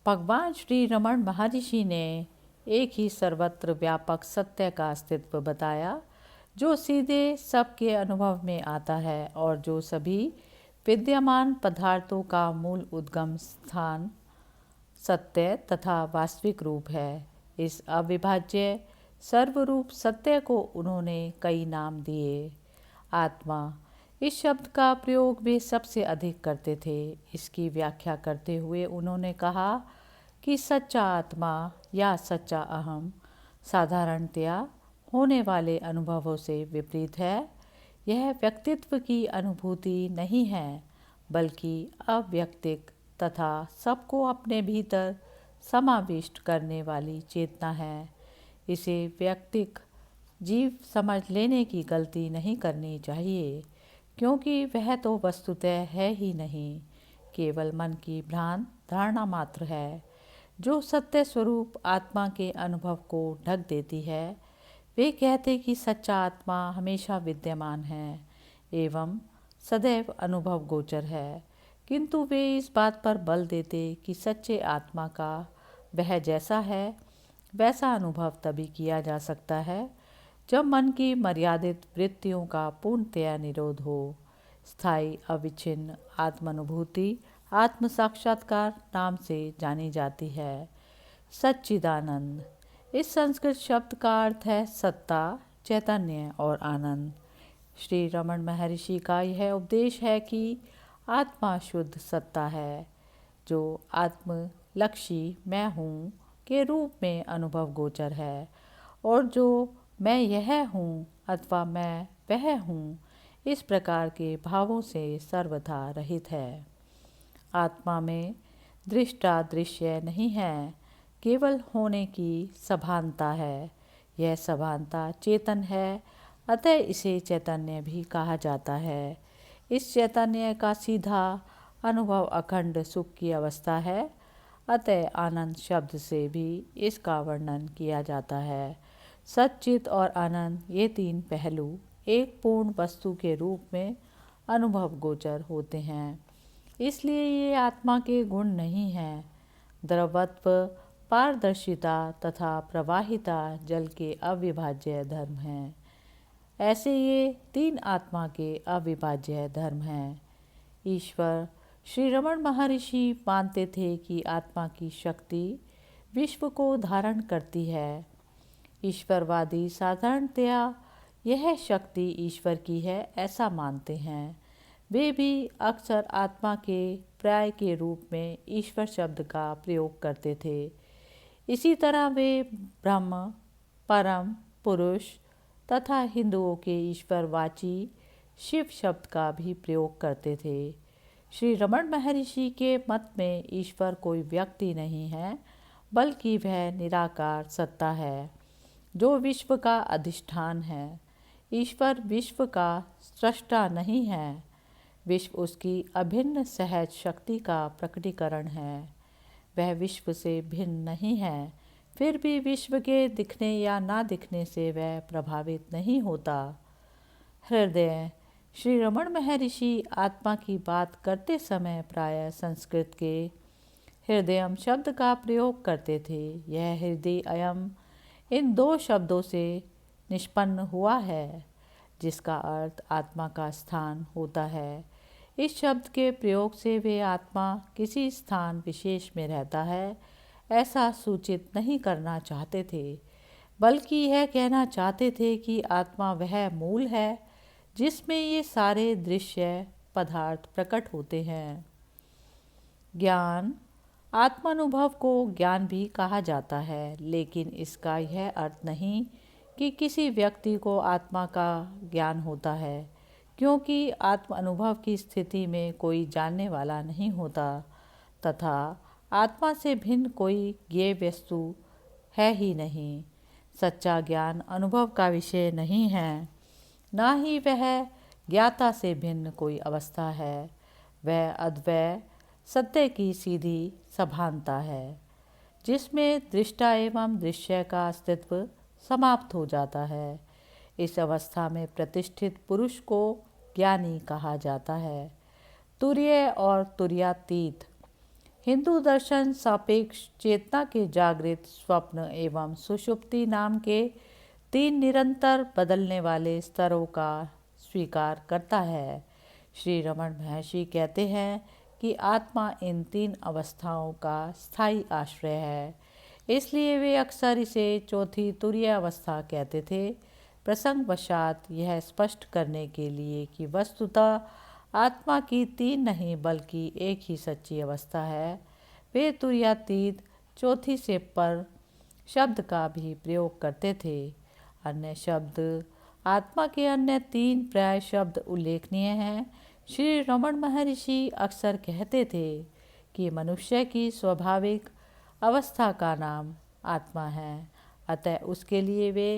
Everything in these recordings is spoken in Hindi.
भगवान श्री रमण महर्षि ने एक ही सर्वत्र व्यापक सत्य का अस्तित्व बताया जो सीधे सबके अनुभव में आता है और जो सभी विद्यमान पदार्थों का मूल उद्गम स्थान, सत्य तथा वास्तविक रूप है। इस अविभाज्य सर्वरूप सत्य को उन्होंने कई नाम दिए। आत्मा, इस शब्द का प्रयोग वे सबसे अधिक करते थे। इसकी व्याख्या करते हुए उन्होंने कहा कि सच्चा आत्मा या सच्चा अहम साधारणतया होने वाले अनुभवों से विपरीत है। यह व्यक्तित्व की अनुभूति नहीं है, बल्कि अव्यक्तिक तथा सबको अपने भीतर समाविष्ट करने वाली चेतना है। इसे व्यक्तिक जीव समझ लेने की गलती नहीं करनी चाहिए, क्योंकि वह तो वस्तुतः है ही नहीं, केवल मन की भ्रांत धारणा मात्र है जो सत्य स्वरूप आत्मा के अनुभव को ढक देती है। वे कहते कि सच्चा आत्मा हमेशा विद्यमान है एवं सदैव अनुभव गोचर है, किंतु वे इस बात पर बल देते कि सच्चे आत्मा का वह जैसा है वैसा अनुभव तभी किया जा सकता है जब मन की मर्यादित वृत्तियों का पूर्णतया निरोध हो। स्थायी अविच्छिन्न आत्मानुभूति आत्म साक्षात्कार नाम से जानी जाती है। सच्चिदानंद, इस संस्कृत शब्द का अर्थ है सत्ता, चैतन्य और आनंद। श्री रमण महर्षि का यह उपदेश है कि आत्मा शुद्ध सत्ता है जो आत्मलक्षी मैं हूँ के रूप में अनुभव गोचर है और जो मैं यह हूँ अथवा मैं वह हूँ इस प्रकार के भावों से सर्वथा रहित है। आत्मा में दृष्टा दृश्य नहीं है, केवल होने की सभानता है। यह सभानता चेतन है, अतः इसे चैतन्य भी कहा जाता है। इस चैतन्य का सीधा अनुभव अखंड सुख की अवस्था है, अतः आनंद शब्द से भी इसका वर्णन किया जाता है। सच्चित और आनंद, ये तीन पहलू एक पूर्ण वस्तु के रूप में अनुभव गोचर होते हैं, इसलिए ये आत्मा के गुण नहीं हैं। द्रवत्व, पारदर्शिता तथा प्रवाहिता जल के अविभाज्य धर्म हैं। ऐसे ये तीन आत्मा के अविभाज्य धर्म हैं। ईश्वर, श्री रमण महर्षि मानते थे कि आत्मा की शक्ति विश्व को धारण करती है। ईश्वरवादी साधारणतया यह शक्ति ईश्वर की है ऐसा मानते हैं। वे भी अक्सर आत्मा के पर्याय के रूप में ईश्वर शब्द का प्रयोग करते थे। इसी तरह वे ब्रह्म, परम पुरुष तथा हिंदुओं के ईश्वरवाची शिव शब्द का भी प्रयोग करते थे। श्री रमण महर्षि के मत में ईश्वर कोई व्यक्ति नहीं है, बल्कि वह निराकार सत्ता है जो विश्व का अधिष्ठान है। ईश्वर विश्व का सृष्टा नहीं है, विश्व उसकी अभिन्न सहज शक्ति का प्रकटीकरण है। वह विश्व से भिन्न नहीं है, फिर भी विश्व के दिखने या ना दिखने से वह प्रभावित नहीं होता। हृदय, श्री रमण महर्षि आत्मा की बात करते समय प्रायः संस्कृत के हृदयम शब्द का प्रयोग करते थे। यह हृदय अयम इन दो शब्दों से निष्पन्न हुआ है, जिसका अर्थ आत्मा का स्थान होता है। इस शब्द के प्रयोग से वे आत्मा किसी स्थान विशेष में रहता है ऐसा सूचित नहीं करना चाहते थे, बल्कि यह कहना चाहते थे कि आत्मा वह मूल है जिसमें ये सारे दृश्य पदार्थ प्रकट होते हैं। ज्ञान, आत्मानुभव को ज्ञान भी कहा जाता है, लेकिन इसका यह अर्थ नहीं कि किसी व्यक्ति को आत्मा का ज्ञान होता है, क्योंकि आत्म अनुभव की स्थिति में कोई जानने वाला नहीं होता तथा आत्मा से भिन्न कोई ज्ञेय वस्तु है ही नहीं। सच्चा ज्ञान अनुभव का विषय नहीं है, ना ही वह ज्ञाता से भिन्न कोई अवस्था है। वह अद्वय सत्य की सीधी सभानता है, जिसमें दृष्टा एवं दृश्य का अस्तित्व समाप्त हो जाता है। इस अवस्था में प्रतिष्ठित पुरुष को ज्ञानी कहा जाता है। तुर्य और तुर्यातीत, हिंदू दर्शन सापेक्ष चेतना के जागृत, स्वप्न एवं सुषुप्ति नाम के 3 निरंतर बदलने वाले स्तरों का स्वीकार करता है। श्री रमण महर्षि कहते हैं कि आत्मा इन 3 अवस्थाओं का स्थायी आश्रय है, इसलिए वे अक्सर इसे चौथी तुरीय अवस्था कहते थे। प्रसंगवशात यह स्पष्ट करने के लिए कि वस्तुतः आत्मा की 3 नहीं बल्कि एक ही सच्ची अवस्था है, वे तुरीयातीत चौथी से पर शब्द का भी प्रयोग करते थे। अन्य शब्द आत्मा के अन्य 3 पर्याय शब्द उल्लेखनीय हैं। श्री रमण महर्षि अक्सर कहते थे कि मनुष्य की स्वाभाविक अवस्था का नाम आत्मा है, अतः उसके लिए वे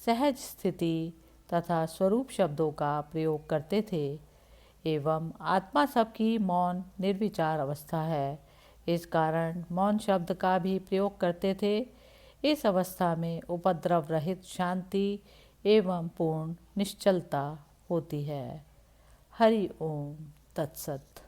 सहज स्थिति तथा स्वरूप शब्दों का प्रयोग करते थे। एवं आत्मा सबकी मौन निर्विचार अवस्था है, इस कारण मौन शब्द का भी प्रयोग करते थे। इस अवस्था में उपद्रव रहित शांति एवं पूर्ण निश्चलता होती है। हरि ओम तत्सत।